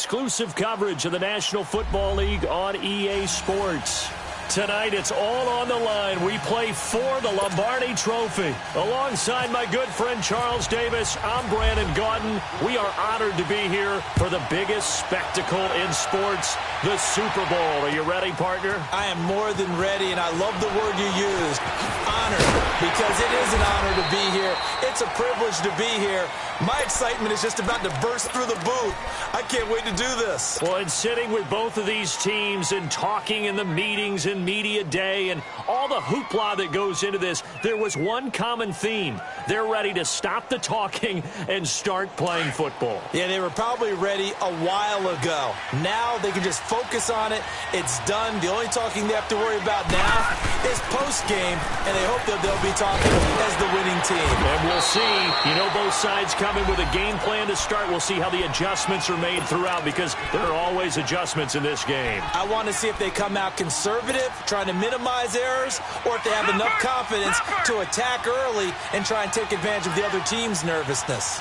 exclusive coverage of the National Football League on EA Sports. Tonight, it's all on the line. We play for the Lombardi Trophy. Alongside my good friend Charles Davis, I'm Brandon Gaudin. We are honored to be here for the biggest spectacle in sports, the Super Bowl. Are you ready, partner? I am more than ready, and I love the word you used, honored, because it is an honor to be here. It's a privilege to be here. My excitement is just about to burst through the booth. I can't wait to do this. Well, and sitting with both of these teams and talking in the meetings and media day and all the hoopla that goes into this, there was one common theme. They're ready to stop the talking and start playing football. Yeah, they were probably ready a while ago. Now they can just focus on it. It's done. The only talking they have to worry about now is post-game, and they hope that they'll be talking as the winning team. And we'll see. You know, both sides coming with a game plan to start. We'll see how the adjustments are made throughout, because there are always adjustments in this game. I want to see if they come out conservative, trying to minimize errors, or if they have enough confidence to attack early and try and take advantage of the other team's nervousness.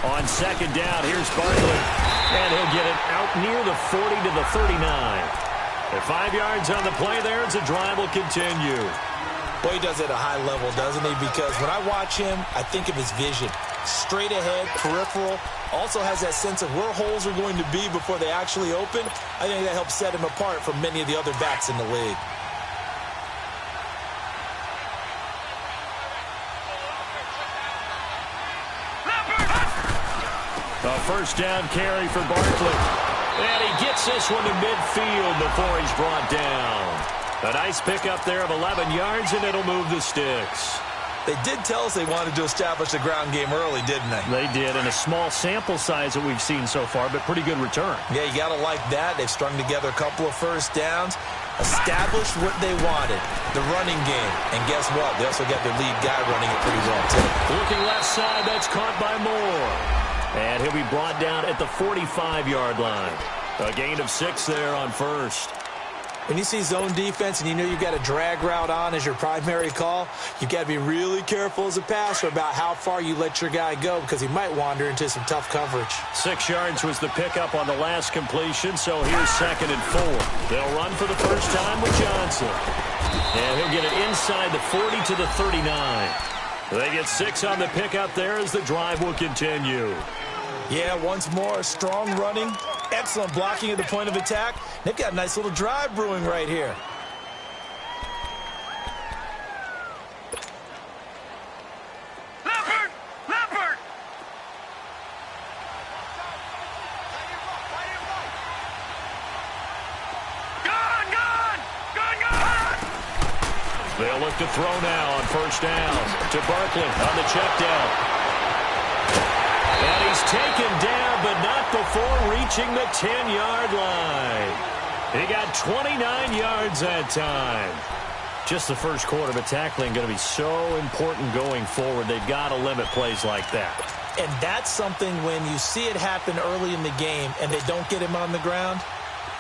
On second down, here's Bartlett, and he'll get it out near the 40 to the 39. At 5 yards on the play there, as the drive will continue. Well, he does it at a high level, doesn't he? Because when I watch him, I think of his vision. Straight ahead, peripheral. Also has that sense of where holes are going to be before they actually open. I think that helps set him apart from many of the other backs in the league. A first down carry for Bartlett. And he gets this one to midfield before he's brought down. A nice pickup there of 11 yards, and it'll move the sticks. They did tell us they wanted to establish the ground game early, didn't they? They did, and a small sample size that we've seen so far, but pretty good return. Yeah, you got to like that. They've strung together a couple of first downs, established what they wanted, the running game. And guess what? They also got their lead guy running it pretty well, too. Looking left side, that's caught by Moore. And he'll be brought down at the 45-yard line. A gain of 6 there on first. When you see zone defense and you know you've got a drag route on as your primary call, you've got to be really careful as a passer about how far you let your guy go, because he might wander into some tough coverage. 6 yards was the pickup on the last completion, so here's 2nd and 4. They'll run for the first time with Johnson. And he'll get it inside the 40 to the 39. They get 6 on the pickup there as the drive will continue. Yeah, once more, strong running, excellent blocking at the point of attack. They've got a nice little drive brewing right here. Leopard! Gone! They'll look to throw now on first down to Barkley on the check down. And he's taken down, but not before reaching the 10-yard line. He got 29 yards that time. Just the first quarter, but tackling going to be so important going forward. They've got to limit plays like that. And that's something when you see it happen early in the game and they don't get him on the ground,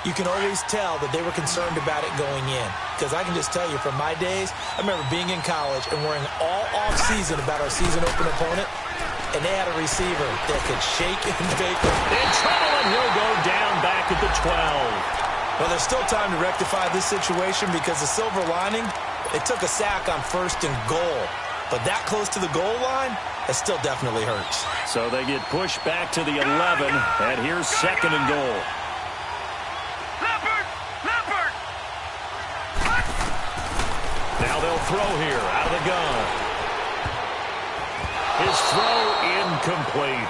you can always tell that they were concerned about it going in. Because I can just tell you from my days, I remember being in college and worrying all off-season about our season-open opponent, and they had a receiver that could shake and bake. In trouble, and he'll go down back at the 12. Well, there's still time to rectify this situation, because the silver lining, they took a sack on 1st and goal. But that close to the goal line, it still definitely hurts. So they get pushed back to the 11, and here's 2nd and goal. Leopard! Now they'll throw here out of the gun. His throw incomplete.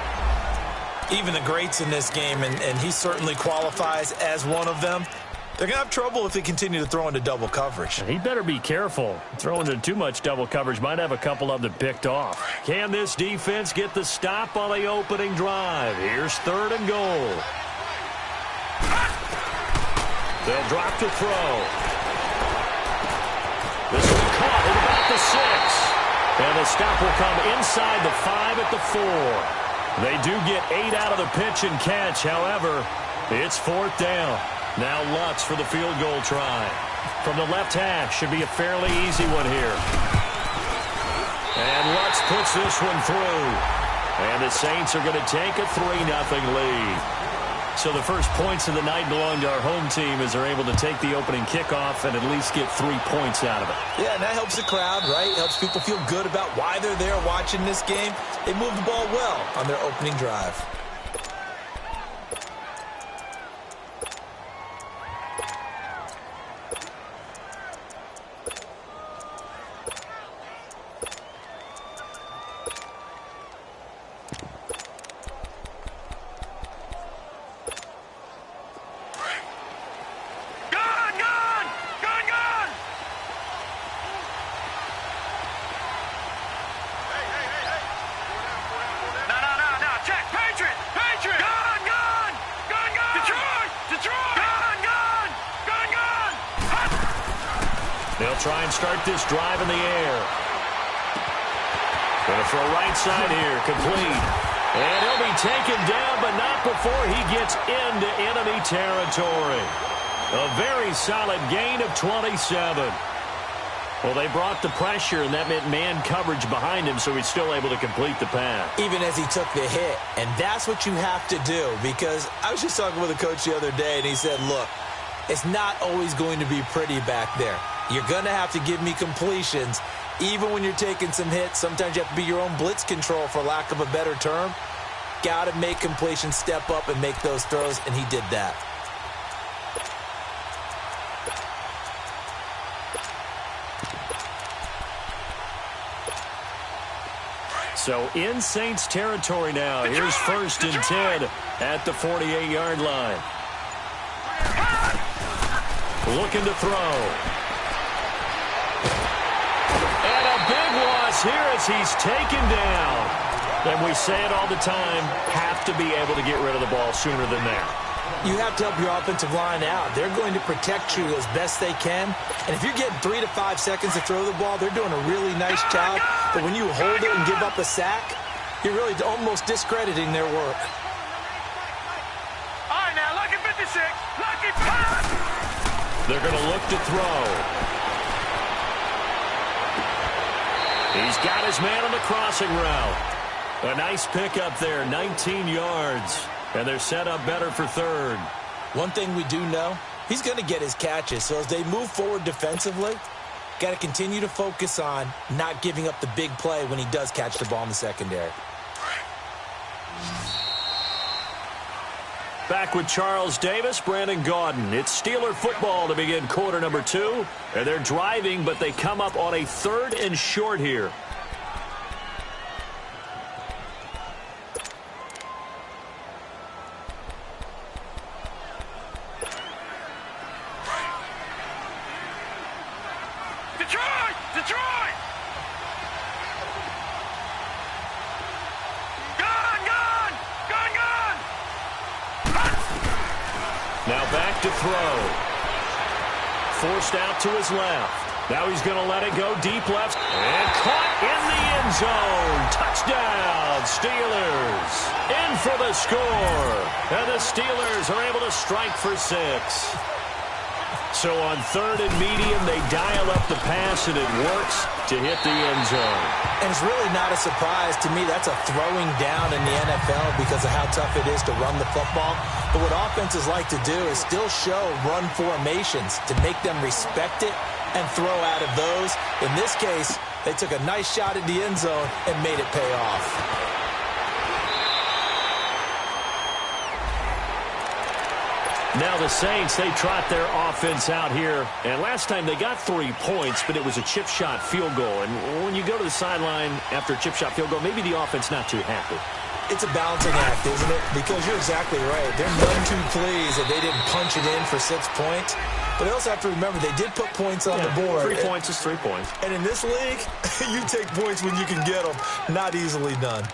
Even the greats in this game, and he certainly qualifies as one of them, they're going to have trouble if they continue to throw into double coverage. He better be careful. Throwing into too much double coverage might have a couple of them picked off. Can this defense get the stop on the opening drive? Here's 3rd and goal. They'll drop to throw. This will be caught at about the 6. And the stop will come inside the 5 at the 4. They do get 8 out of the pitch and catch. However, it's 4th down. Now Lutz for the field goal try. From the left hash, should be a fairly easy one here. And Lutz puts this one through. And the Saints are going to take a 3-0 lead. So the first points of the night belong to our home team as they're able to take the opening kickoff and at least get 3 points out of it. Yeah, and that helps the crowd, right? Helps people feel good about why they're there watching this game. They moved the ball well on their opening drive. They'll try and start this drive in the air. Going to throw right side here, complete. And he'll be taken down, but not before he gets into enemy territory. A very solid gain of 27. Well, they brought the pressure, and that meant man coverage behind him, so he's still able to complete the pass. Even as he took the hit. And that's what you have to do, because I was just talking with a coach the other day, and he said, look, it's not always going to be pretty back there. You're going to have to give me completions. Even when you're taking some hits, sometimes you have to be your own blitz control, for lack of a better term. Got to make completions, step up, and make those throws, and he did that. So in Saints territory now. Here's 1st and 10 at the 48-yard line. Looking to throw. And a big loss here as he's taken down. And we say it all the time, have to be able to get rid of the ball sooner than that. You have to help your offensive line out. They're going to protect you as best they can. And if you're getting 3 to 5 seconds to throw the ball, they're doing a really nice job. But when you hold it and give up a sack, you're really almost discrediting their work. All right, now, lucky 56. Lucky pass. They're going to look to throw. He's got his man on the crossing route. A nice pickup there, 19 yards. And they're set up better for 3rd. One thing we do know, he's going to get his catches. So as they move forward defensively, got to continue to focus on not giving up the big play when he does catch the ball in the secondary. Back with Charles Davis, Brandon Gaudin. It's Steeler football to begin quarter number 2. And they're driving, but they come up on a 3rd and short here. Detroit! Gun! Now back to throw. Forced out to his left. Now he's going to let it go deep left. And caught in the end zone. Touchdown, Steelers. In for the score. And the Steelers are able to strike for 6. So on 3rd and medium, they dial up the pass, and it works to hit the end zone. And it's really not a surprise to me. That's a throwing down in the NFL because of how tough it is to run the football. But what offenses like to do is still show run formations to make them respect it and throw out of those. In this case, they took a nice shot at the end zone and made it pay off. Now the Saints, they trot their offense out here. And last time they got 3 points, but it was a chip shot field goal. And when you go to the sideline after a chip shot field goal, maybe the offense not too happy. It's a balancing act, isn't it? Because you're exactly right. They're none too pleased that they didn't punch it in for 6 points. But they also have to remember they did put points on the board. 3 points is 3 points. And in this league, you take points when you can get them. Not easily done.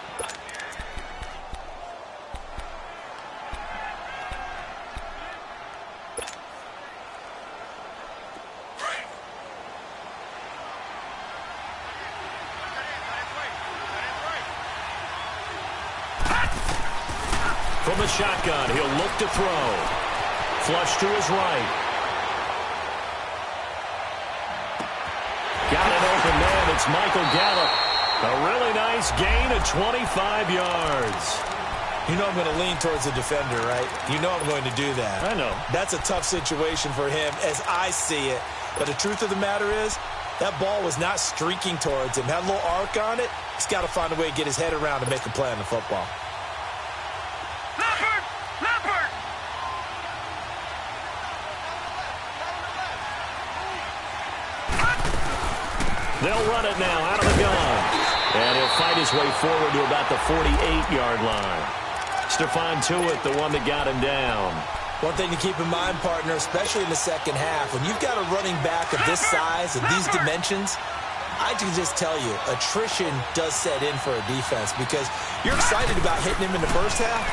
From the shotgun, he'll look to throw. Flush to his right. Got an open man. It's Michael Gallup. A really nice gain of 25 yards. You know I'm going to lean towards the defender, right? You know I'm going to do that. I know. That's a tough situation for him as I see it. But the truth of the matter is, that ball was not streaking towards him. Had a little arc on it. He's got to find a way to get his head around and make a play on the football. Leopard! Leopard! They'll run it now out of the gun. And he'll fight his way forward to about the 48-yard line. Stephon Tuitt, the one that got him down. One thing to keep in mind, partner, especially in the second half, when you've got a running back of this size and these dimensions, I can just tell you, attrition does set in for a defense because you're excited about hitting him in the first half.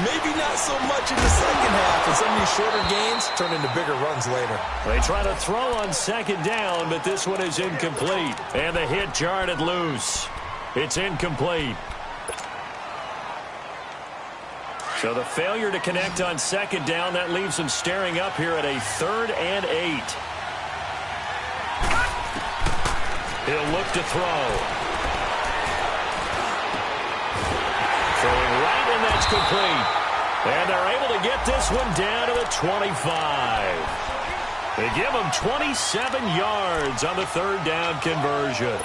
Maybe not so much in the second half, and some of these shorter gains turn into bigger runs later. They try to throw on second down, but this one is incomplete. And the hit jarred it loose. It's incomplete. So the failure to connect on second down, that leaves them staring up here at a 3rd and 8. He'll look to throw. Throwing right, and that's complete. And they're able to get this one down to the 25. They give him 27 yards on the 3rd down conversion.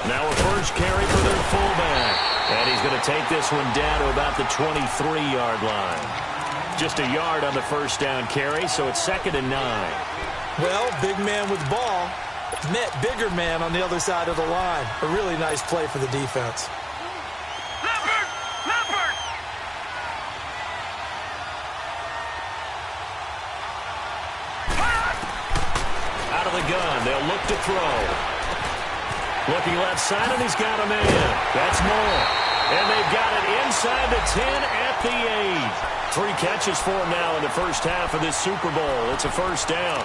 Now a first carry for their fullback. And he's going to take this one down to about the 23-yard line. Just a yard on the first down carry, so it's 2nd and 9. Well, big man with ball met bigger man on the other side of the line. A really nice play for the defense. Leopard! Leopard! Out of the gun, they'll look to throw. Looking left side, and he's got a man. That's more. And they've got it inside the 10 at the 8. 3 catches for him now in the first half of this Super Bowl. It's a first down.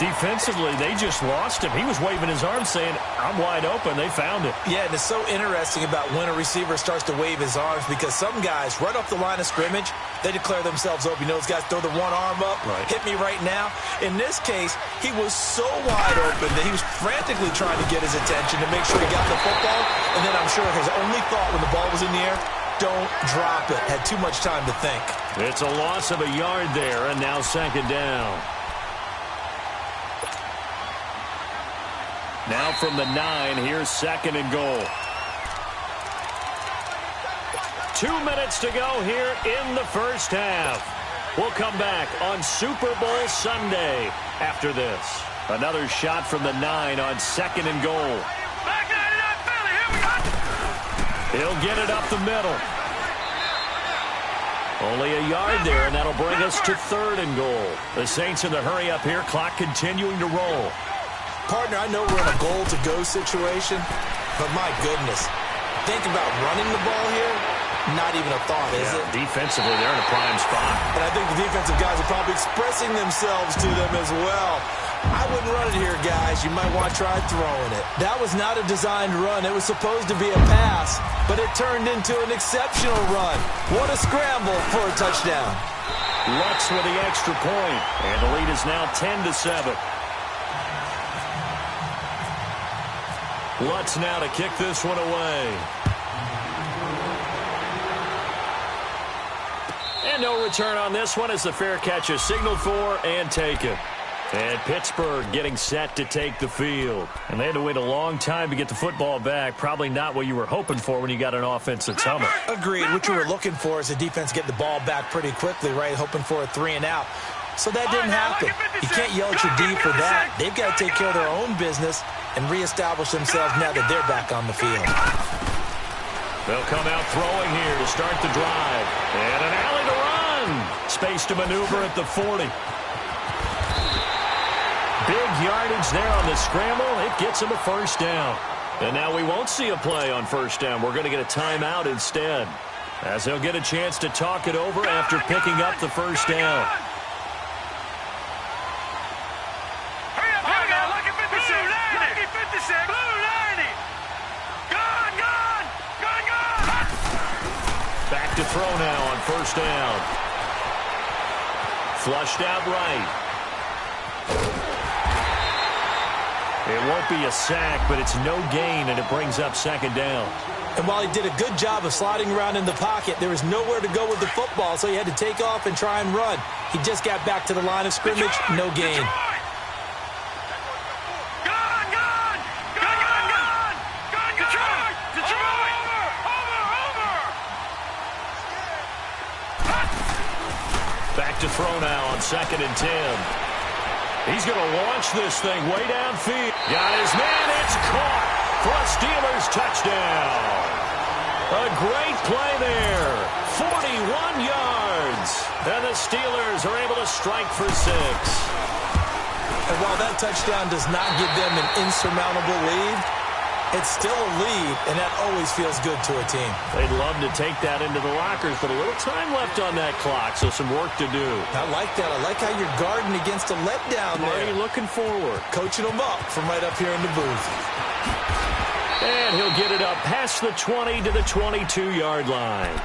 Defensively, they just lost him. He was waving his arms saying, I'm wide open. They found it. Yeah, and it's so interesting about when a receiver starts to wave his arms because some guys, right off the line of scrimmage, they declare themselves open. You know, those guys throw the one arm up, right. Hit me right now. In this case, he was so wide open that he was frantically trying to get his attention to make sure he got the football. And then I'm sure his only thought when the ball was in the air, don't drop it. Had too much time to think. It's a loss of a yard there, and now 2nd down. Now from the 9, here's 2nd and goal. 2 minutes to go here in the first half. We'll come back on Super Bowl Sunday after this. Another shot from the 9 on 2nd and goal. Back 99 Philly, here we go! He'll get it up the middle. Only a yard there, and that'll bring us to 3rd and goal. The Saints in the hurry up here, clock continuing to roll. Partner, I know we're in a goal-to-go situation, but my goodness, think about running the ball here. Not even a thought, is it? Defensively, they're in a prime spot. And I think the defensive guys are probably expressing themselves to them as well. I wouldn't run it here, guys. You might want to try throwing it. That was not a designed run. It was supposed to be a pass, but it turned into an exceptional run. What a scramble for a touchdown. Lutz with the extra point, and the lead is now 10-7. Lutz now to kick this one away. And no return on this one as the fair catch is signaled for and taken. And Pittsburgh getting set to take the field. And they had to wait a long time to get the football back. Probably not what you were hoping for when you got an offense that's humming. Agreed. What you were looking for is the defense get the ball back pretty quickly, right? Hoping for a 3 and out. So that didn't happen. You can't yell at your D for that. They've got to take care of their own business and reestablish themselves now that they're back on the field. They'll come out throwing here to start the drive. And an alley to run. Space to maneuver at the 40. Big yardage there on the scramble. It gets him a first down. And now we won't see a play on first down. We're going to get a timeout instead, as they'll get a chance to talk it over after picking up the first down. Back to throw now on first down. Flushed out right. It won't be a sack, but it's no gain, and it brings up second down. And while he did a good job of sliding around in the pocket, there was nowhere to go with the football, so he had to take off and try and run. He just got back to the line of scrimmage, no gain. Back to throw now on 2nd and 10. He's going to launch this thing way downfield. Got his man. It's caught for a Steelers touchdown. A great play there. 41 yards. And the Steelers are able to strike for 6. And while that touchdown does not give them an insurmountable lead, it's still a lead, and that always feels good to a team. They'd love to take that into the lockers, but a little time left on that clock, so some work to do. I like that. I like how you're guarding against a letdown there. Already looking forward. Coaching them up from right up here in the booth. And he'll get it up past the 20 to the 22-yard line.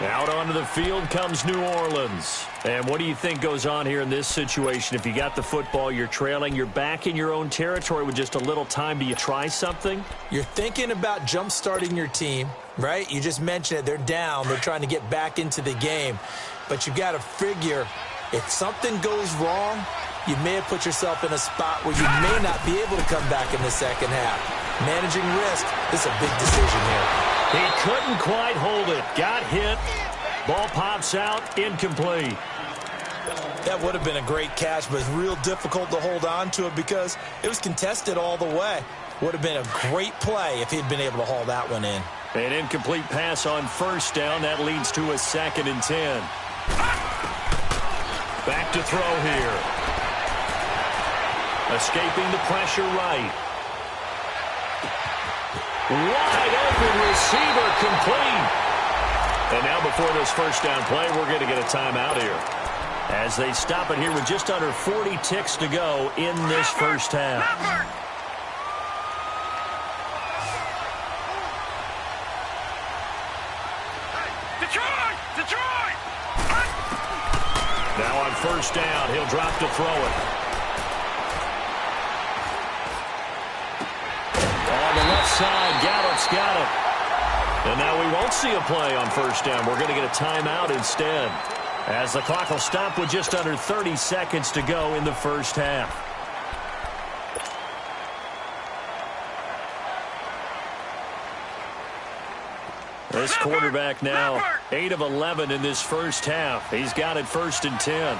Out onto the field comes New Orleans. And what do you think goes on here in this situation? If you got the football, you're trailing, you're back in your own territory with just a little time. Do you try something? You're thinking about jump-starting your team, right? You just mentioned it. They're down. They're trying to get back into the game. But you got to figure, if something goes wrong, you may have put yourself in a spot where you may not be able to come back in the second half. Managing risk is a big decision here. He couldn't quite hold it. Got hit. Ball pops out. Incomplete. That would have been a great catch, but it's real difficult to hold on to it because it was contested all the way. Would have been a great play if he'd been able to haul that one in. An incomplete pass on first down. That leads to a 2nd and 10. Back to throw here. Escaping the pressure right. Wide open receiver complete. And now before this first down play, we're going to get a timeout here, as they stop it here with just under 40 ticks to go in this first half. Detroit! Now on first down, he'll drop to throw it. On the left side, Gallup's got it. And now we won't see a play on first down. We're going to get a timeout instead, as the clock will stop with just under 30 seconds to go in the first half. This quarterback now 8 of 11 in this first half. He's got it 1st and 10.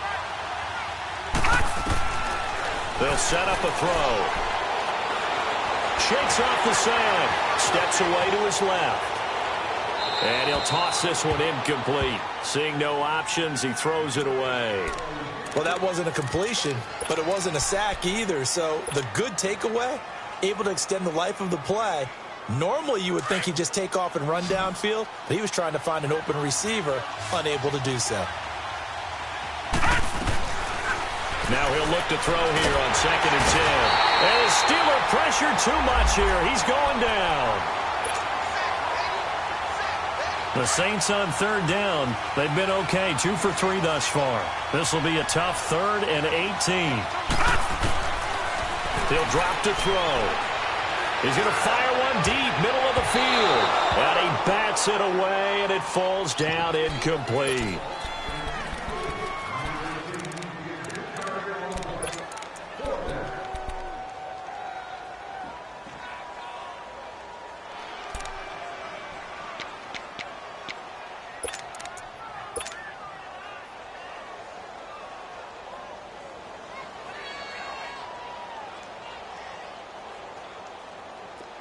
They'll set up a throw. Shakes off the sand. Steps away to his left. And he'll toss this one incomplete. Seeing no options, he throws it away. Well, that wasn't a completion, but it wasn't a sack either. So the good takeaway, able to extend the life of the play. Normally, you would think he'd just take off and run downfield, but he was trying to find an open receiver, unable to do so. Now he'll look to throw here on 2nd and 10. And the Steeler pressure too much here. He's going down. The Saints on 3rd down. They've been okay, 2 for 3 thus far. This will be a tough 3rd and 18. He'll drop to throw. He's going to fire one deep, middle of the field. And he bats it away, and it falls down incomplete.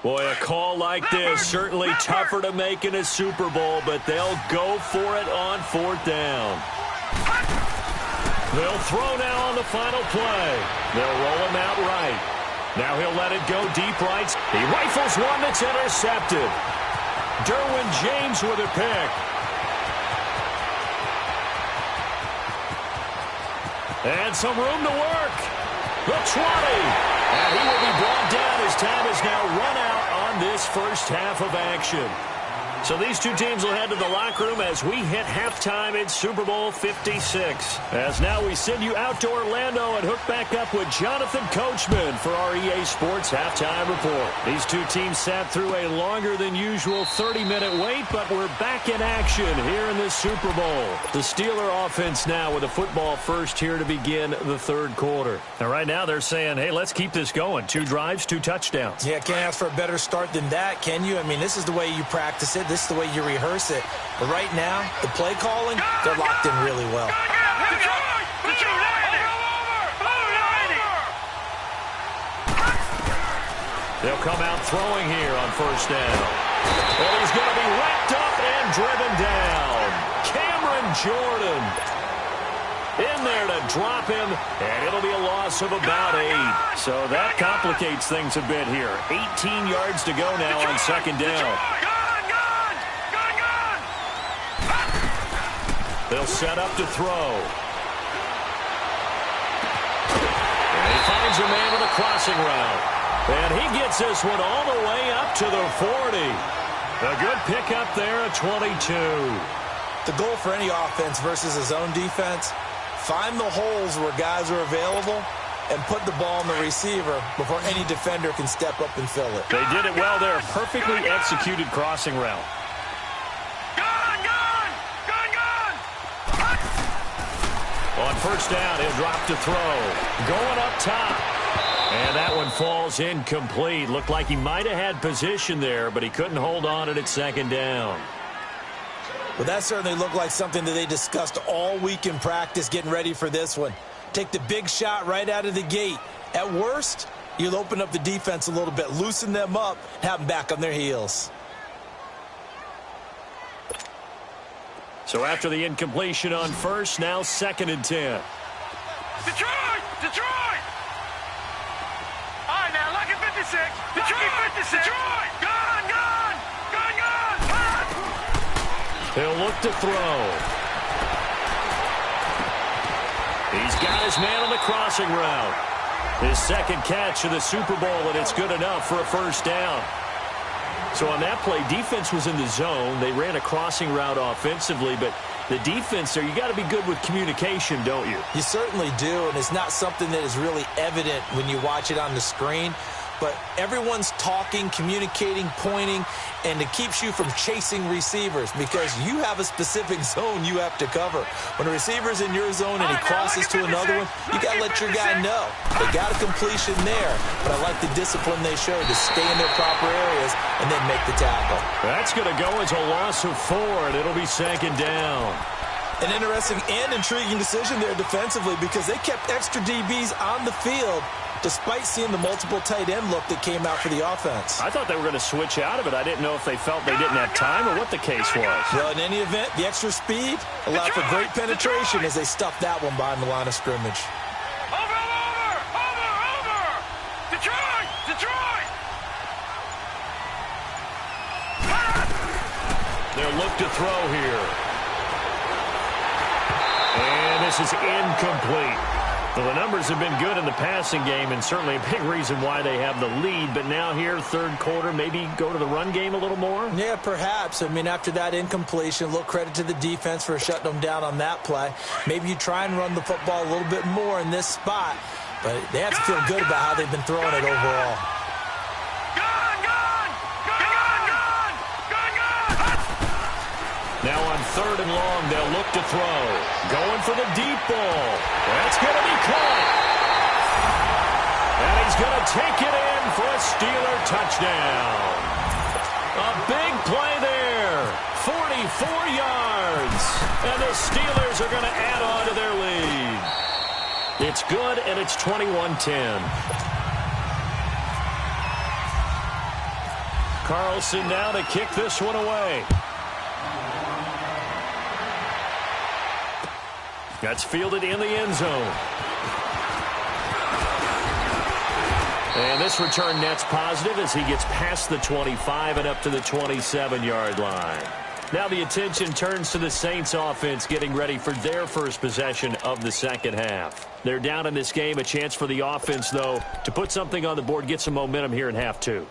Boy, a call like this, certainly tougher to make in a Super Bowl, but they'll go for it on 4th down. They'll throw now on the final play. They'll roll him out right. Now he'll let it go deep right. He rifles one that's intercepted. Derwin James with a pick. And some room to work. The 20. And he will be brought down as time is now run out on this first half of action. So these two teams will head to the locker room as we hit halftime in Super Bowl 56. As now we send you out to Orlando and hook back up with Jonathan Coachman for our EA Sports Halftime Report. These two teams sat through a longer than usual 30-minute wait, but we're back in action here in this Super Bowl. The Steeler offense now with a football first here to begin the third quarter. And right now they're saying, hey, let's keep this going. 2 drives, 2 touchdowns. Yeah, can't ask for a better start than that, can you? I mean, this is the way you practice it. This is the way you rehearse it. But right now, the play calling, they're locked in really well. They'll come out throwing here on first down. And he's going to be wrapped up and driven down. Cameron Jordan in there to drop him, and it'll be a loss of about 8. So that complicates things a bit here. 18 yards to go now on second down. They'll set up to throw. And he finds a man with a crossing route. And he gets this one all the way up to the 40. A good pickup there at 22. The goal for any offense versus a zone defense, find the holes where guys are available and put the ball on the receiver before any defender can step up and fill it. They did it well there. Perfectly executed crossing route. On first down, he'll drop to throw. Going up top. And that one falls incomplete. Looked like he might have had position there, but he couldn't hold on at second down. Well, that certainly looked like something that they discussed all week in practice getting ready for this one. Take the big shot right out of the gate. At worst, you'll open up the defense a little bit, loosen them up, have them back on their heels. So after the incompletion on first, now 2nd and 10. Detroit! Detroit! All right, now, lucky 56. Detroit! 56. Detroit! Gone! Gone! Gone! Gone! He'll look to throw. He's got his man on the crossing route. His second catch of the Super Bowl, and it's good enough for a first down. So on that play, defense was in the zone. They ran a crossing route offensively, but the defense there, you got to be good with communication, don't you? You certainly do, and it's not something that is really evident when you watch it on the screen. But everyone's talking, communicating, pointing, and it keeps you from chasing receivers because you have a specific zone you have to cover. When a receiver's in your zone and he crosses to another one, you got to let your guy know. They got a completion there, but I like the discipline they showed to stay in their proper areas and then make the tackle. That's going to go as a loss of 4, and it'll be 2nd down. An interesting and intriguing decision there defensively because they kept extra DBs on the field despite seeing the multiple tight end look that came out for the offense. I thought they were going to switch out of it. I didn't know if they felt they didn't have time or what the case was. Well, in any event, the extra speed allowed for great penetration as they stuffed that one behind the line of scrimmage. Over! Detroit! Detroit! They'll look to throw here. And this is incomplete. Well, the numbers have been good in the passing game and certainly a big reason why they have the lead. But now here, third quarter, maybe go to the run game a little more? Yeah, perhaps. I mean, after that incompletion, a little credit to the defense for shutting them down on that play. Maybe you try and run the football a little bit more in this spot. But they have to feel good about how they've been throwing it overall. Now on 3rd and long, they'll look to throw. Going for the deep ball. That's going to be caught. And he's going to take it in for a Steeler touchdown. A big play there. 44 yards. And the Steelers are going to add on to their lead. It's good, and it's 21-10. Carlson now to kick this one away. That's fielded in the end zone. And this return net's positive as he gets past the 25 and up to the 27-yard line. Now the attention turns to the Saints offense getting ready for their first possession of the second half. They're down in this game. A chance for the offense, though, to put something on the board, get some momentum here in half two.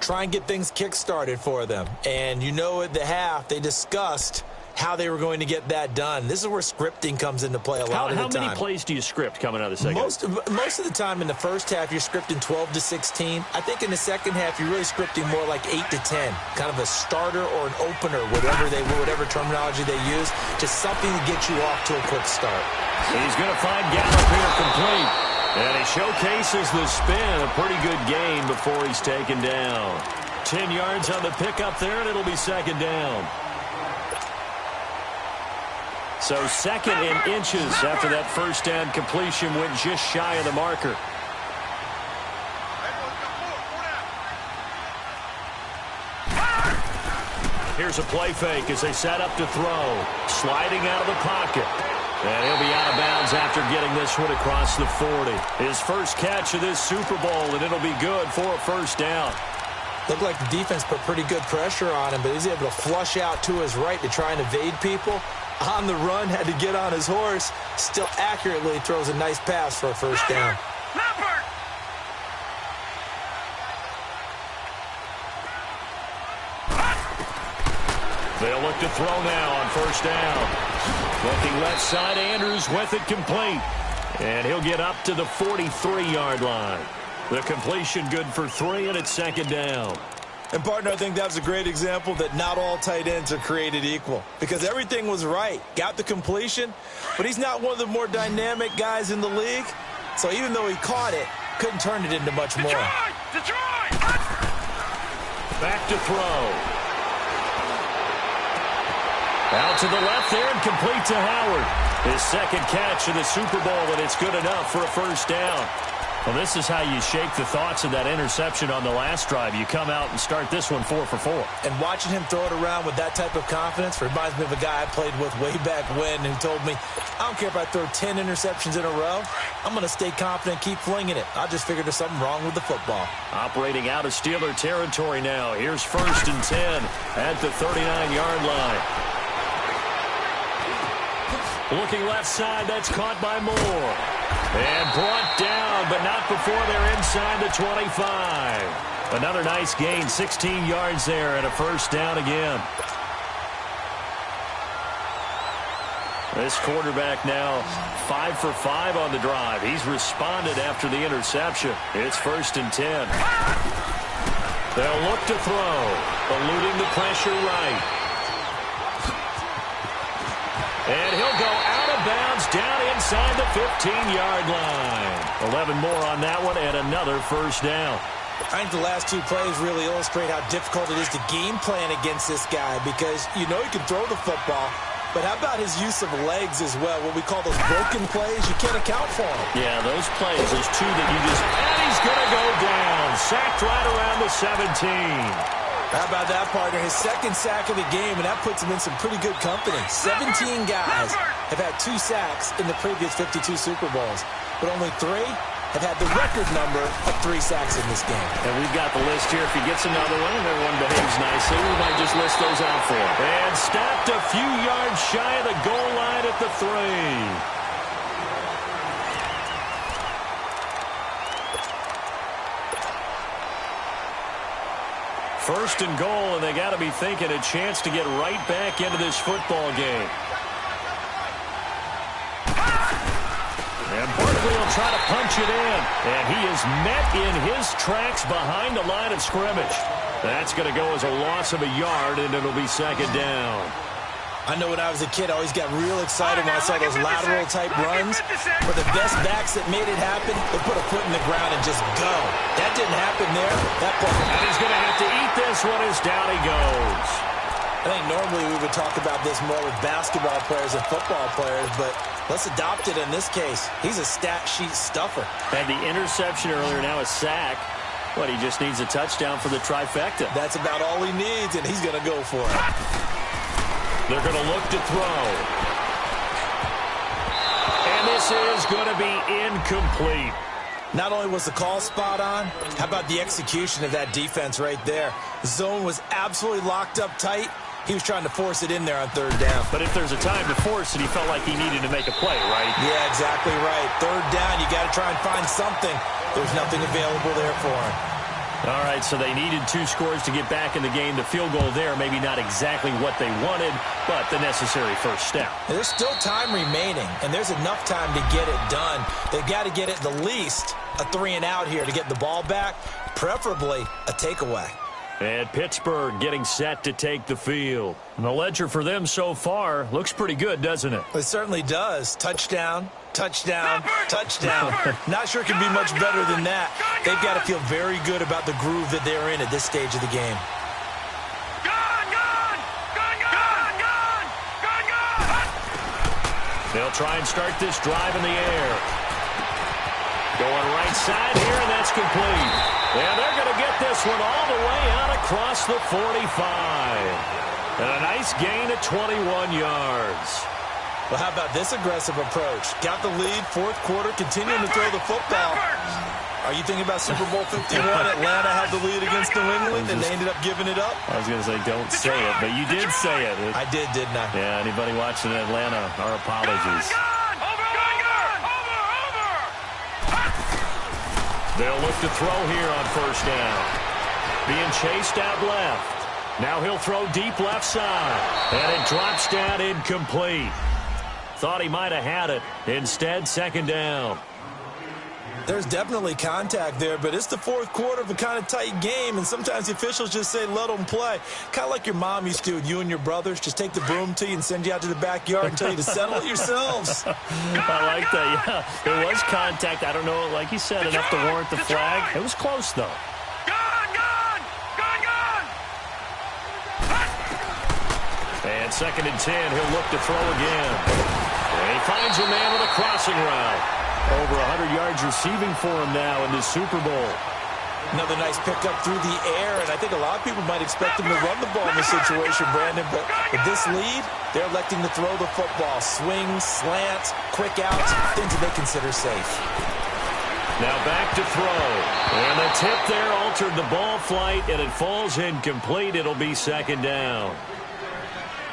Try and get things kick-started for them. And you know at the half they discussed how they were going to get that done. This is where scripting comes into play a lot of the time. How many plays do you script coming out of the second? Most of the time in the first half, you're scripting 12 to 16. I think in the second half, you're really scripting more like 8 to 10, kind of a starter or an opener, whatever terminology they use, just something to get you off to a quick start. He's going to find Gallup here complete. And he showcases the spin, a pretty good gain before he's taken down. 10 yards on the pickup there, and it'll be second down. So second in inches after that first down completion went just shy of the marker. Here's a play fake as they set up to throw. Sliding out of the pocket. And he'll be out of bounds after getting this one across the 40. His first catch of this Super Bowl, and it'll be good for a first down. Looked like the defense put pretty good pressure on him, but he's able to flush out to his right to try and evade people. On the run, had to get on his horse. Still accurately throws a nice pass for a first down. They'll look to throw now on first down. Looking left side, Andrews with it complete. And he'll get up to the 43-yard line. The completion good for 3, and it's second down. And, partner, I think that was a great example that not all tight ends are created equal. Because everything was right. Got the completion, but he's not one of the more dynamic guys in the league. So even though he caught it, couldn't turn it into much more. Back to throw. Out to the left there and complete to Howard. His second catch of the Super Bowl, and it's good enough for a first down. Well, this is how you shake the thoughts of that interception on the last drive. You come out and start this one 4 for 4. And watching him throw it around with that type of confidence reminds me of a guy I played with way back when who told me, I don't care if I throw 10 interceptions in a row. I'm going to stay confident, keep flinging it. I just figured there's something wrong with the football. Operating out of Steeler territory now. Here's first and 10 at the 39-yard line. Looking left side, that's caught by Moore. And brought down, but not before they're inside the 25. Another nice gain, 16 yards there, and a first down again. This quarterback now 5 for 5 on the drive. He's responded after the interception. It's first and 10. They'll look to throw, eluding the pressure right. And he'll go out of bounds down inside the 15-yard line. 11 more on that one and another first down. I think the last two plays really illustrate how difficult it is to game plan against this guy because you know he can throw the football, but how about his use of legs as well? What we call those broken plays, you can't account for them. Yeah, those plays, those two that you just... And he's going to go down. Sacked right around the 17. How about that, partner? His second sack of the game, and that puts him in some pretty good company. 17 guys have had 2 sacks in the previous 52 Super Bowls, but only 3 have had the record number of 3 sacks in this game. And we've got the list here. If he gets another one and everyone behaves nicely, we might just list those out for him. And stopped a few yards shy of the goal line at the 3. First and goal, and they got to be thinking a chance to get right back into this football game. And Barkley will try to punch it in. And he is met in his tracks behind the line of scrimmage. That's going to go as a loss of a yard, and it'll be second down. I know when I was a kid, I always got real excited when I saw those lateral-type runs. But the best backs that made it happen, they put a foot in the ground and just go. That didn't happen there. And he's going to have to eat this one as down he goes. I think normally we would talk about this more with basketball players and football players, but let's adopt it in this case. He's a stat sheet stuffer. Had the interception earlier, now a sack. But he just needs a touchdown for the trifecta. That's about all he needs, and he's going to go for it. They're going to look to throw. And this is going to be incomplete. Not only was the call spot on, how about the execution of that defense right there? The zone was absolutely locked up tight. He was trying to force it in there on third down. But if there's a time to force it, he felt like he needed to make a play, right? Yeah, exactly right. Third down, you got to try and find something. There's nothing available there for him. All right, so they needed 2 scores to get back in the game. The field goal there, maybe not exactly what they wanted, but the necessary first step. There's still time remaining, and there's enough time to get it done. They've got to get at the least a 3-and-out here to get the ball back, preferably a takeaway. And Pittsburgh getting set to take the field. And the ledger for them so far looks pretty good, doesn't it? It certainly does. Touchdown, touchdown, touchdown. Not sure it can be much better than that. They've got to feel very good about the groove that they're in at this stage of the game. They'll try and start this drive in the air. Going right side here, and that's complete. And they're going to get this one all the way out across the 45. And a nice gain of 21 yards. Well, how about this aggressive approach? Got the lead, fourth quarter, continuing to throw the football. Are you thinking about Super Bowl 51? Atlanta had the lead against New England, and they ended up giving it up? I was going to say, don't say it, but you did say it. I did, didn't I? Yeah, anybody watching Atlanta, our apologies. They'll look to throw here on first down. Being chased out left. Now he'll throw deep left side. And it drops down incomplete. Thought he might have had it. Instead, second down. There's definitely contact there, but it's the fourth quarter of a kind of tight game, and sometimes the officials just say, let them play. Kind of like your mom used to with you and your brothers. Just take the broom to you and send you out to the backyard and tell you to settle it yourselves. I like that, yeah. There was contact. I don't know, like you said, enough to warrant the flag. It was close, though. And 2nd and 10, he'll look to throw again. And he finds a man with a crossing route. Over 100 yards receiving for him now in this Super Bowl. Another nice pickup through the air, and I think a lot of people might expect him to run the ball in this situation, Brandon, but with this lead, they're electing to throw the football. Swings, slants, quick outs, things that they consider safe. Now back to throw. And the tip there altered the ball flight, and it falls incomplete. It'll be second down.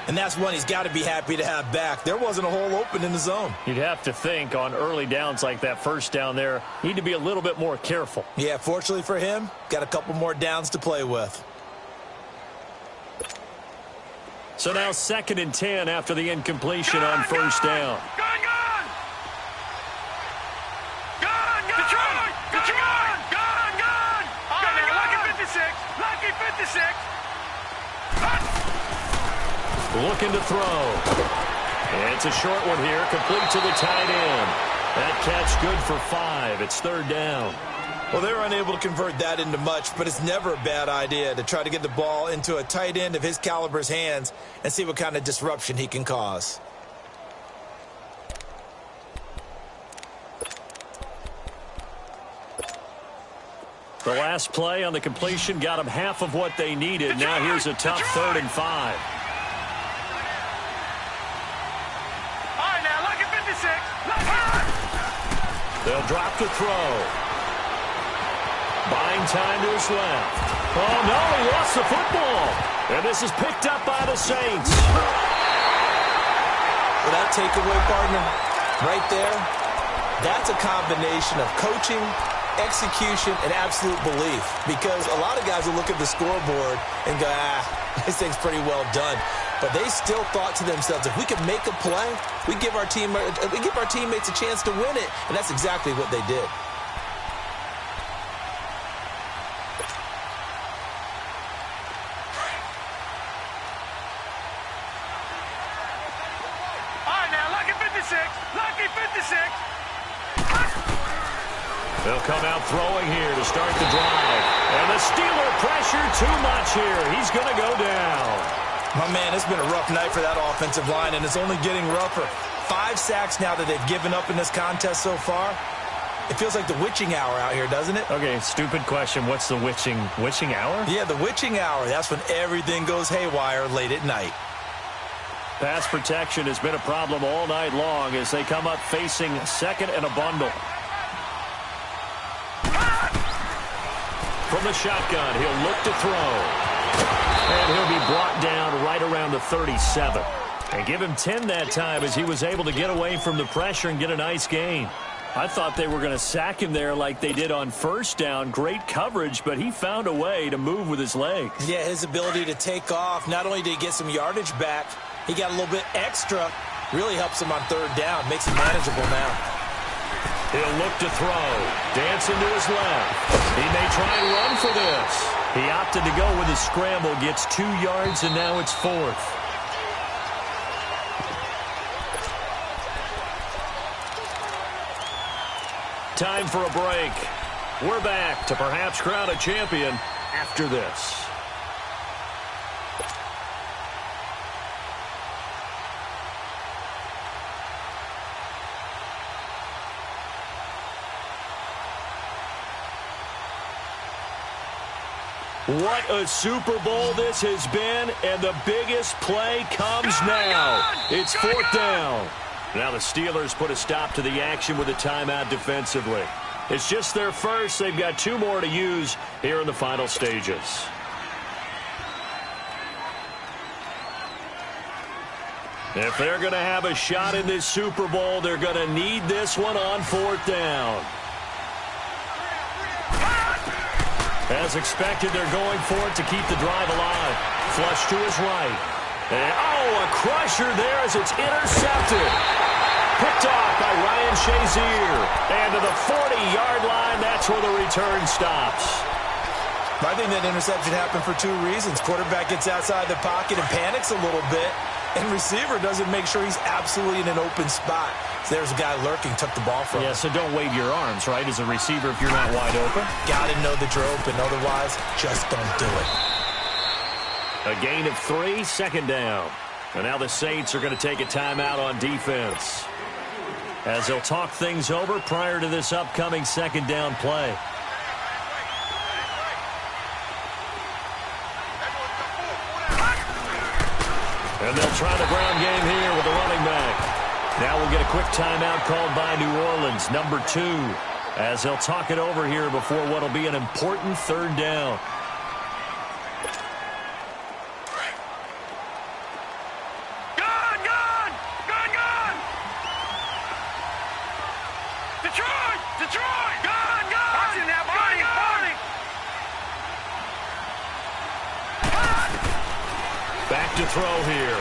And that's one he's got to be happy to have back. There wasn't a hole open in the zone. You'd have to think on early downs like that first down there, need to be a little bit more careful. Yeah, fortunately for him, got a couple more downs to play with. So now 2nd and 10 after the incompletion on first down. Looking to throw. And it's a short one here, complete to the tight end. That catch good for 5. It's 3rd down. Well, they were unable to convert that into much, but it's never a bad idea to try to get the ball into a tight end of his caliber's hands and see what kind of disruption he can cause. The last play on the completion got them half of what they needed. Now here's a tough 3rd and 5. They'll drop to throw. Buying time to his left. Oh, no, he lost the football. And this is picked up by the Saints. Well, that takeaway, partner, right there, that's a combination of coaching, execution, and absolute belief. Because a lot of guys will look at the scoreboard and go, this thing's pretty well done. But they still thought to themselves, if we can make a play, we give our teammates a chance to win it. And that's exactly what they did. All right, now, lucky 56. Lucky 56. They'll come out throwing here to start the drive. And the Steeler pressure too much here. He's going to go down. My man, it's been a rough night for that offensive line, and it's only getting rougher. 5 sacks now that they've given up in this contest so far. It feels like the witching hour out here, doesn't it? Okay, stupid question. What's the witching hour? Yeah, the witching hour. That's when everything goes haywire late at night. Pass protection has been a problem all night long as they come up facing 2nd and a bundle. from the shotgun. He'll look to throw. And he'll be brought down right around the 37. And give him 10 that time as he was able to get away from the pressure and get a nice gain. I thought they were going to sack him there like they did on first down. Great coverage, but he found a way to move with his legs. Yeah, his ability to take off, not only did he get some yardage back, he got a little bit extra. Really helps him on third down, makes it manageable now. He'll look to throw. Dancing to his left. He may try and run for this. He opted to go with a scramble, gets 2 yards, and now it's 4th. Time for a break. We're back to perhaps crown a champion after this. What a Super Bowl this has been, and the biggest play comes now. It's 4th down. Now the Steelers put a stop to the action with a timeout defensively. It's just their first. They've got 2 more to use here in the final stages. If they're going to have a shot in this Super Bowl, they're going to need this one on 4th down. As expected, they're going for it to keep the drive alive. Flush to his right. And, a crusher there as it's intercepted. Picked off by Ryan Shazier. And to the 40-yard line, that's where the return stops. I think that interception happened for 2 reasons. Quarterback gets outside the pocket and panics a little bit. And receiver doesn't make sure he's absolutely in an open spot. So there's a guy lurking, took the ball from him. Yeah, so don't wave your arms, right, as a receiver if you're not wide open. Got to know that you're open. Otherwise, just don't do it. A gain of 3, 2nd down. And now the Saints are going to take a timeout on defense, as they'll talk things over prior to this upcoming 2nd down play. And they'll try the ground game here with the running back. Now we'll get a quick timeout called by New Orleans, number 2, as they'll talk it over here before what will be an important 3rd down. Back to throw here.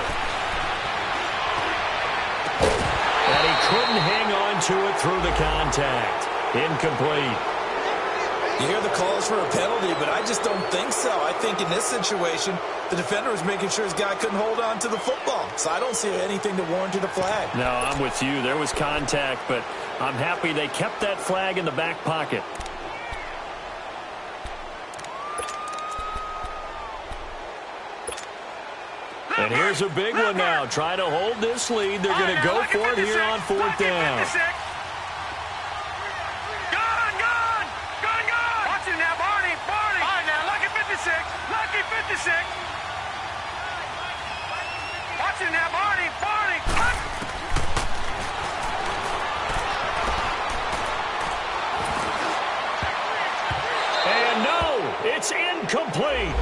And he couldn't hang on to it through the contact. Incomplete. You hear the calls for a penalty, but I just don't think so. I think in this situation, the defender was making sure his guy couldn't hold on to the football. So I don't see anything to warrant a flag. No, I'm with you. There was contact, but I'm happy they kept that flag in the back pocket. And here's a big one now. Trying to hold this lead. They're going to go for it here on 4th down. Watch it now, Barney. All right, now, lucky 56. Watch it now, Barney. And no, it's incomplete.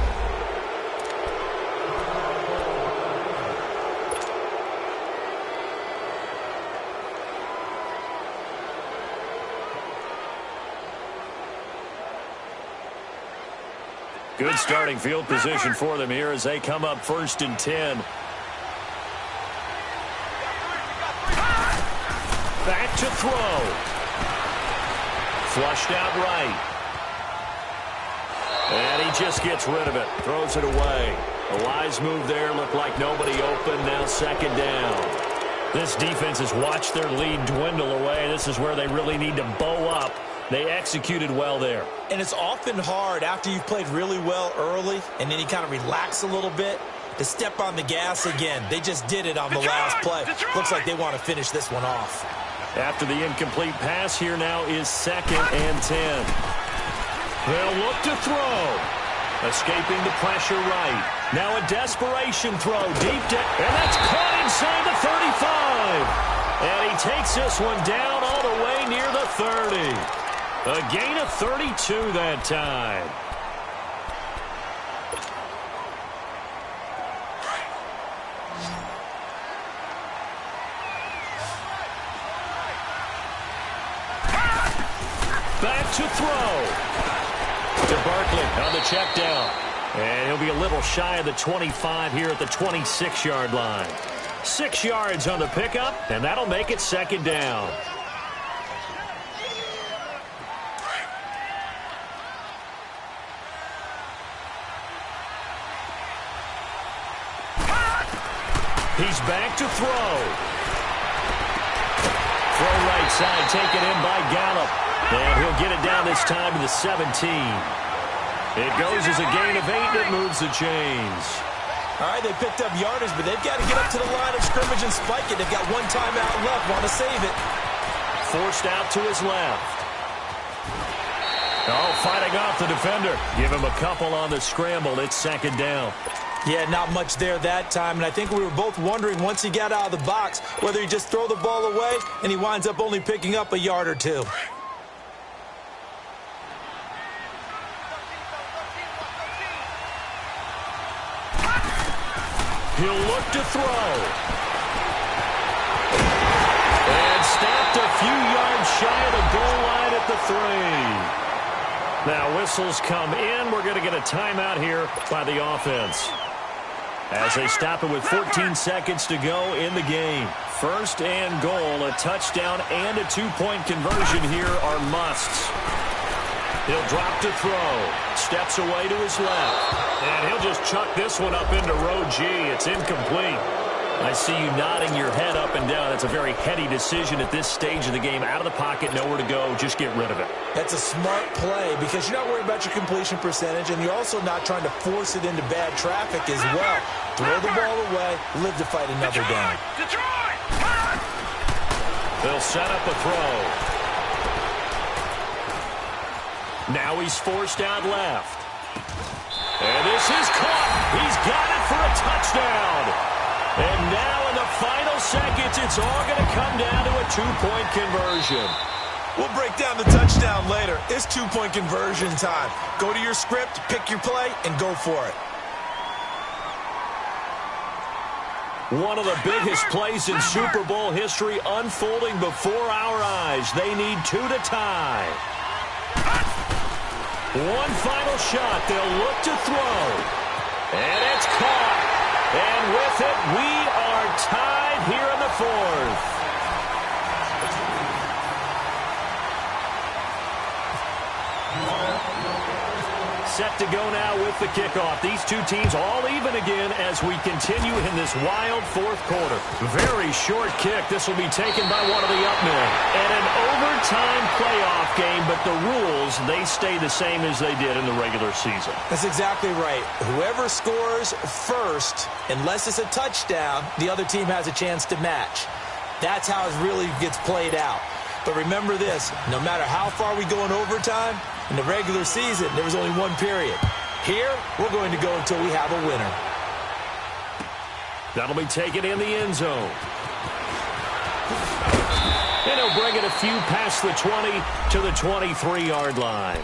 Good starting field position for them here as they come up 1st and 10. Back to throw. Flushed out right. And he just gets rid of it. Throws it away. A wise move there. Looked like nobody open. Now 2nd down. This defense has watched their lead dwindle away. This is where they really need to bow up. They executed well there. And it's often hard after you've played really well early and then you kind of relax a little bit to step on the gas again. They just did it on the last play. Looks like they want to finish this one off. After the incomplete pass, here now is 2nd and 10. They'll look to throw. Escaping the pressure right. Now a desperation throw deep down. And that's caught inside the 35. And he takes this one down all the way near the 30. A gain of 32 that time. Back to throw. To Barkley on the check down. And he'll be a little shy of the 25 here at the 26-yard line. 6 yards on the pickup, and that'll make it second down. He's back to throw. Throw right side, taken in by Gallup. And he'll get it down this time to the 17. It goes as a gain of 8, and it moves the chains. All right, they picked up yardage, but they've got to get up to the line of scrimmage and spike it. They've got one timeout left, want to save it. Forced out to his left. Oh, fighting off the defender. Give him a couple on the scramble. It's second down. Yeah, not much there that time, and I think we were both wondering once he got out of the box whether he just throw the ball away and he winds up only picking up a yard or two. He'll look to throw. And stopped a few yards shy of the goal line at the 3. Now whistles come in. We're going to get a timeout here by the offense, as they stop it with 14 seconds to go in the game. First and goal, a touchdown and a 2-point conversion here are musts. He'll drop to throw. Steps away to his left. And he'll just chuck this one up into row G. It's incomplete. I see you nodding your head up and down. That's a very heady decision at this stage of the game. Out of the pocket, nowhere to go. Just get rid of it. That's a smart play because you're not worried about your completion percentage, and you're also not trying to force it into bad traffic as well. Throw the ball away, live to fight another down. They'll set up a throw. Now he's forced out left. And this is caught. He's got it for a touchdown. And now in the final seconds, it's all going to come down to a 2-point conversion. We'll break down the touchdown later. It's 2-point conversion time. Go to your script, pick your play, and go for it. One of the biggest plays in Super Bowl history unfolding before our eyes. They need 2 to tie. One final shot. They'll look to throw. And it's caught. And with it, we are tied here in the 4th. Set to go now with the kickoff. These two teams all even again as we continue in this wild 4th quarter. Very short kick. This will be taken by one of the up men. And an overtime playoff game, but the rules, they stay the same as they did in the regular season. That's exactly right. Whoever scores first, unless it's a touchdown, the other team has a chance to match. That's how it really gets played out. But remember this, no matter how far we go in overtime, in the regular season, there was only one period. Here, we're going to go until we have a winner. That'll be taken in the end zone. And he'll bring it a few past the 20 to the 23-yard line.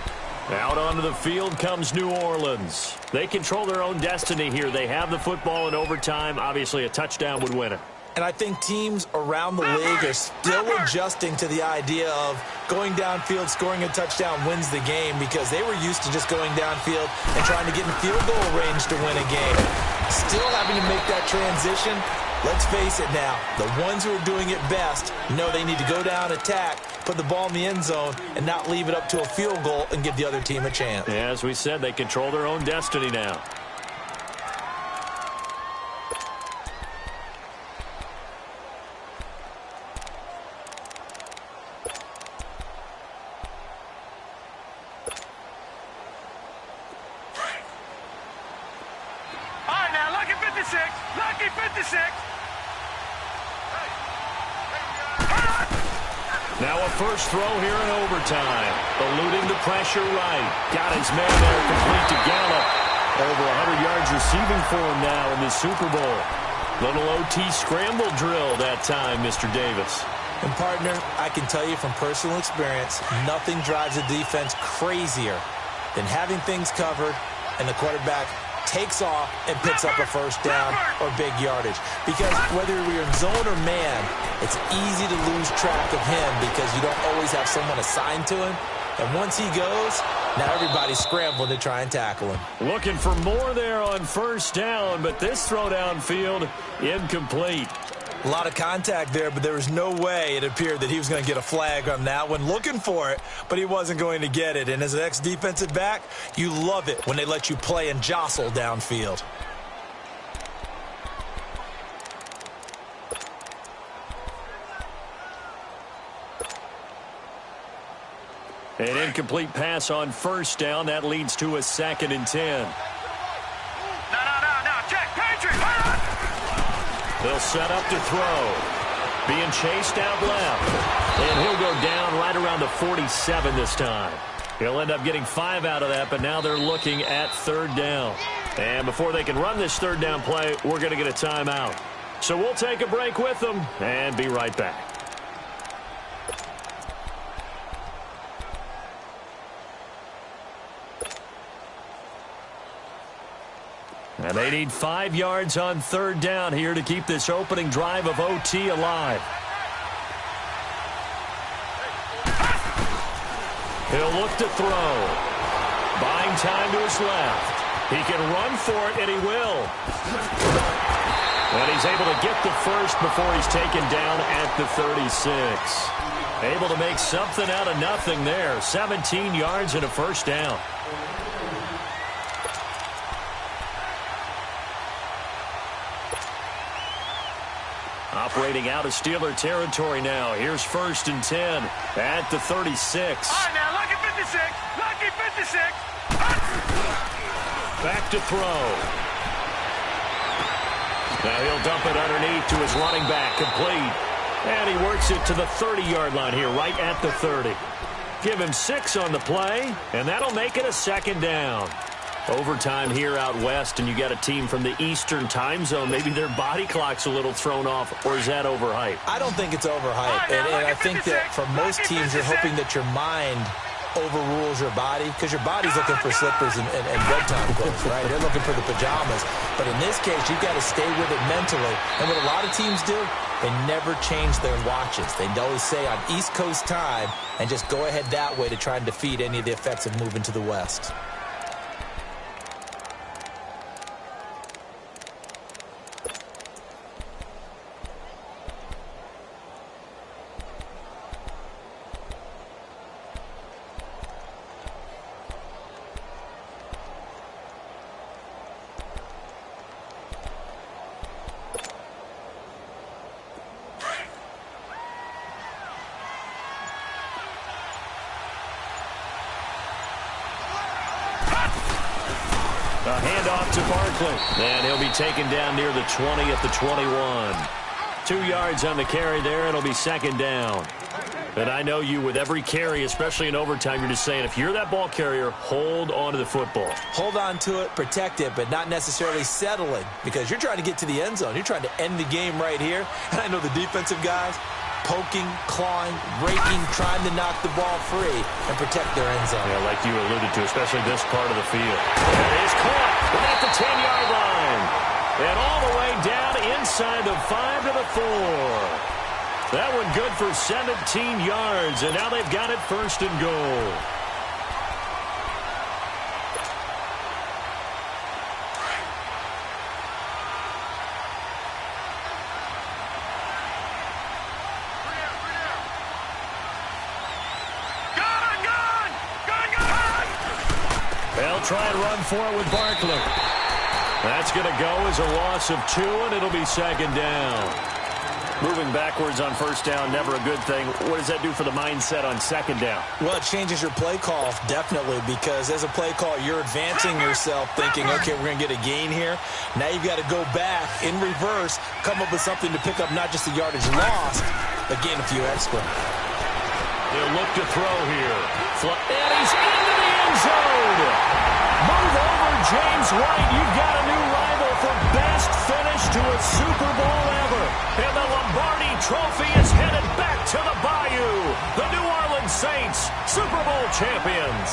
Out onto the field comes New Orleans. They control their own destiny here. They have the football in overtime. Obviously, a touchdown would win it. And I think teams around the league are still adjusting to the idea of going downfield, scoring a touchdown wins the game, because they were used to just going downfield and trying to get in field goal range to win a game. Still having to make that transition. Let's face it now, the ones who are doing it best know they need to go down, attack, put the ball in the end zone, and not leave it up to a field goal and give the other team a chance. Yeah, as we said, they control their own destiny now. Lucky 56. Now a first throw here in overtime. Eluding the pressure right. Got his man there complete to Gallup. Over 100 yards receiving for him now in the Super Bowl. Little OT scramble drill that time, Mr. Davis. And, partner, I can tell you from personal experience, nothing drives a defense crazier than having things covered and the quarterback takes off and picks up a first down or big yardage. Because whether you're in zone or man, it's easy to lose track of him because you don't always have someone assigned to him. And once he goes, now everybody's scrambling to try and tackle him. Looking for more there on first down, but this throw downfield incomplete. A lot of contact there, but there was no way it appeared that he was going to get a flag on that one. Looking for it, but he wasn't going to get it. And as an ex-defensive back, you love it when they let you play and jostle downfield. An incomplete pass on first down. That leads to a 2nd and 10. No. Check. Patriot. They'll set up to throw. Being chased out left. And he'll go down right around the 47 this time. He'll end up getting 5 out of that, but now they're looking at 3rd down. And before they can run this 3rd down play, we're going to get a timeout. So we'll take a break with them and be right back. And they need 5 yards on 3rd down here to keep this opening drive of OT alive. He'll look to throw. Buying time to his left. He can run for it, and he will. And he's able to get the first before he's taken down at the 36. Able to make something out of nothing there. 17 yards and a first down. Operating out of Steeler territory now. Here's 1st and 10 at the 36. All right, now, lucky 56. Lucky 56. Back to throw. Now he'll dump it underneath to his running back. Complete. And he works it to the 30-yard line here, right at the 30. Give him 6 on the play, and that'll make it a 2nd down. Overtime here out west, and you got a team from the Eastern time zone. Maybe their body clock's a little thrown off, or is that overhyped? I don't think it's overhyped. And I think that for most teams, you're hoping that your mind overrules your body, because your body's looking for slippers and bedtime clothes, right? They're looking for the pajamas. But in this case, you've got to stay with it mentally. And what a lot of teams do, they never change their watches. They always say on East Coast time and just go ahead that way to try and defeat any of the effects of moving to the West. A handoff to Barkley. And he'll be taken down near the 20 at the 21. 2 yards on the carry there. It'll be 2nd down. And I know you, with every carry, especially in overtime, you're just saying, if you're that ball carrier, hold on to the football. Hold on to it, protect it, but not necessarily settling, because you're trying to get to the end zone. You're trying to end the game right here. And I know the defensive guys, poking, clawing, raking, trying to knock the ball free and protect their end zone. Yeah, like you alluded to, especially this part of the field. And it is caught at the 10-yard line. And all the way down inside the 5 to the 4. That one good for 17 yards, and now they've got it 1st and goal. They'll try and run for it with Barkley. That's going to go as a loss of 2, and it'll be 2nd down. Moving backwards on 1st down, never a good thing. What does that do for the mindset on 2nd down? Well, it changes your play call, definitely, because as a play call, you're advancing yourself thinking, okay, we're going to get a gain here. Now you've got to go back in reverse, come up with something to pick up not just the yardage lost, but gain a few extra. He'll look to throw here. And he's into the end zone. Move over, James White. You've got a new rival for best finish to a Super Bowl ever. And the Lombardi Trophy is headed back to the Bayou. The New Orleans Saints, Super Bowl champions.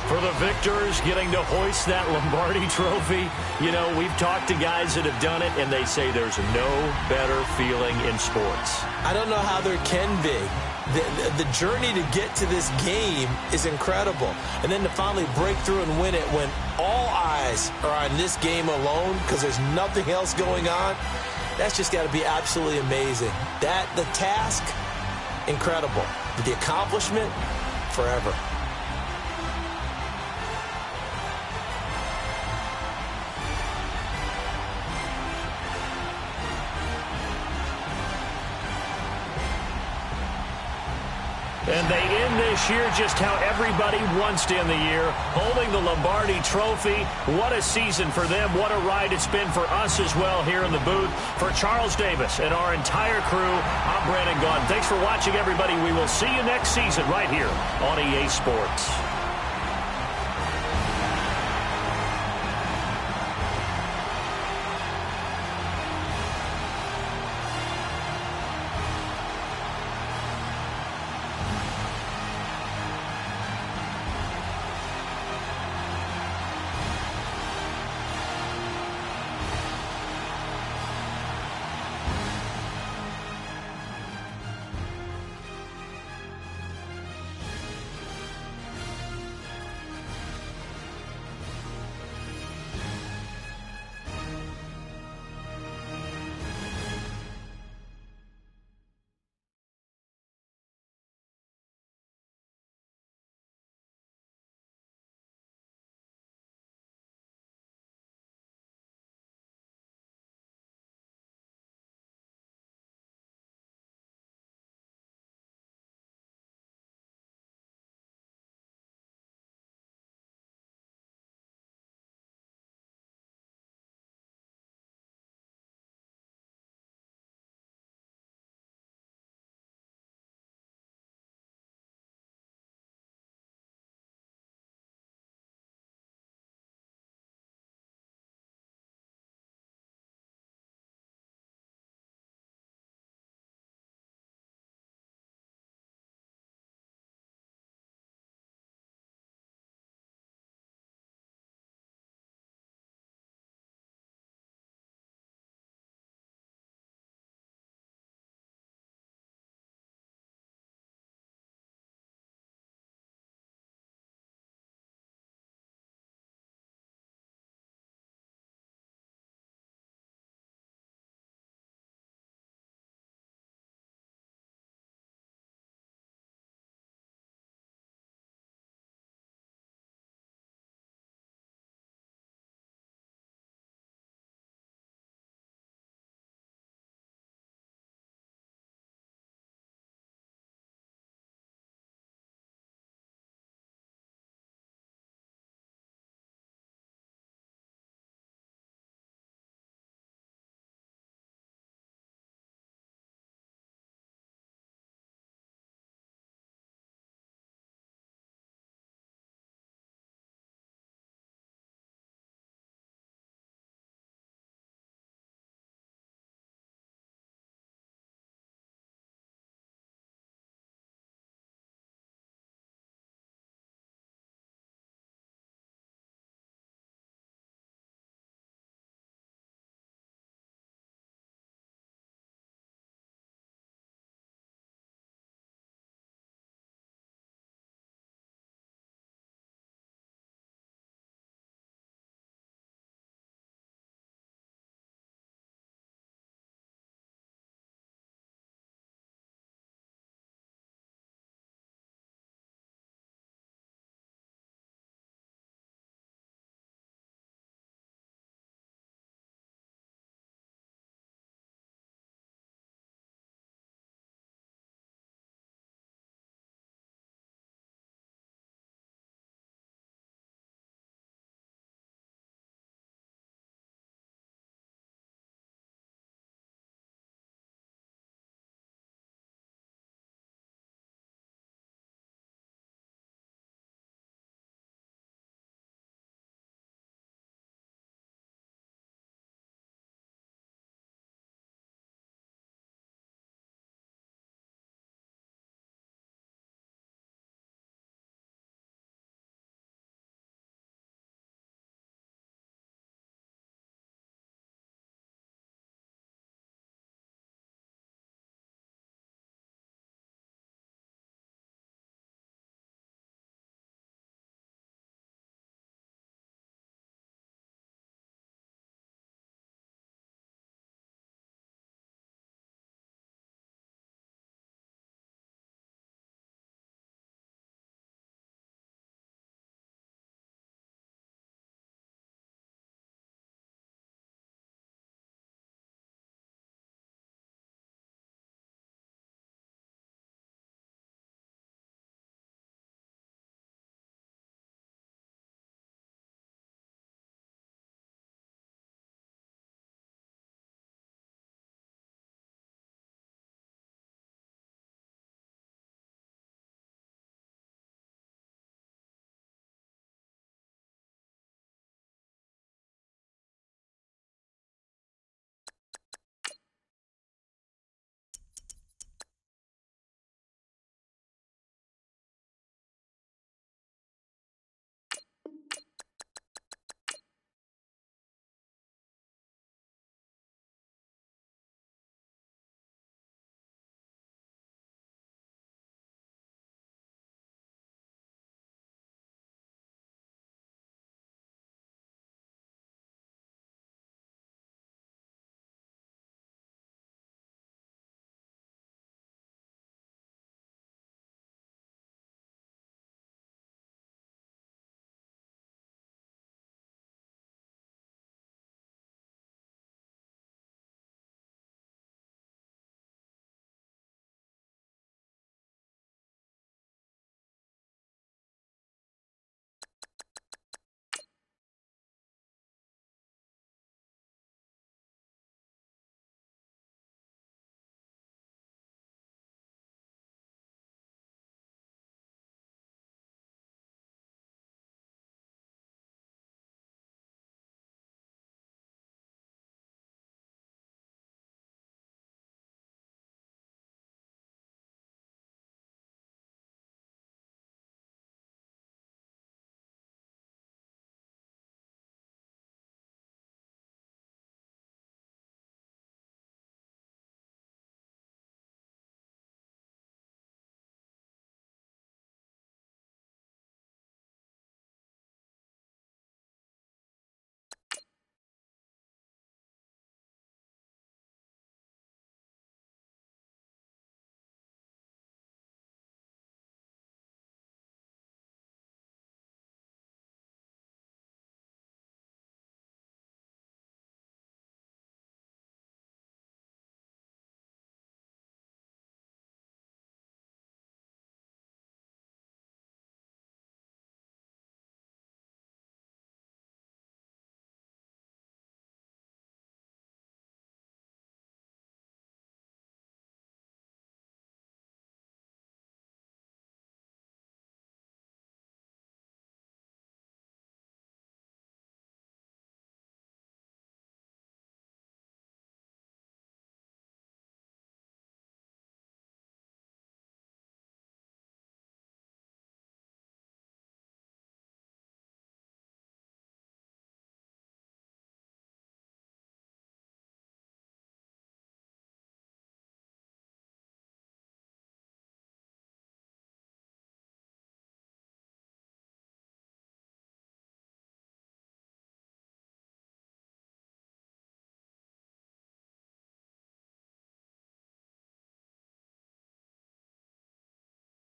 For the victors, getting to hoist that Lombardi trophy, you know, we've talked to guys that have done it, and they say there's no better feeling in sports. I don't know how there can be. The journey to get to this game is incredible. And then to finally break through and win it when all eyes are on this game alone because there's nothing else going on, that's just got to be absolutely amazing. The task, incredible. But the accomplishment, forever. And they end this year just how everybody wants to end the year, holding the Lombardi trophy. What a season for them. What a ride it's been for us as well here in the booth. For Charles Davis and our entire crew, I'm Brandon Gaudin. Thanks for watching, everybody. We will see you next season right here on EA Sports.